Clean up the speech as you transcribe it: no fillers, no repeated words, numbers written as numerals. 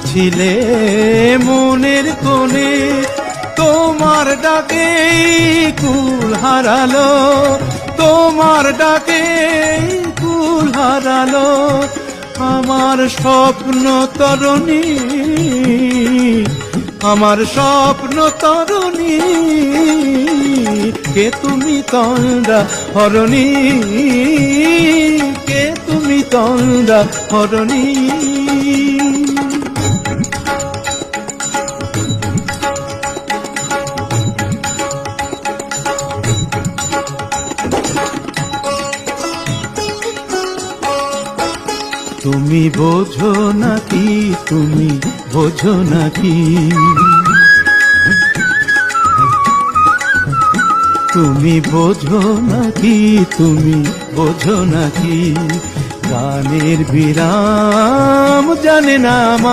ছিলে মনের কোণে, তোমার ডাকে কুল হারালো, তোমার ডাকে কুল হারালো আমার স্বপ্ন তরুণী, আমার স্বপ্ন তরুণী। কে তুমি তন্দ্রা হরণী, কে তুমি তন্দ্রা হরণী। তুমি বোঝো নাকি, তুমি বোঝো নাকি, তুমি বোঝো নাকি, তুমি বোঝো নাকি, গানের বিরাম জানে না আমার।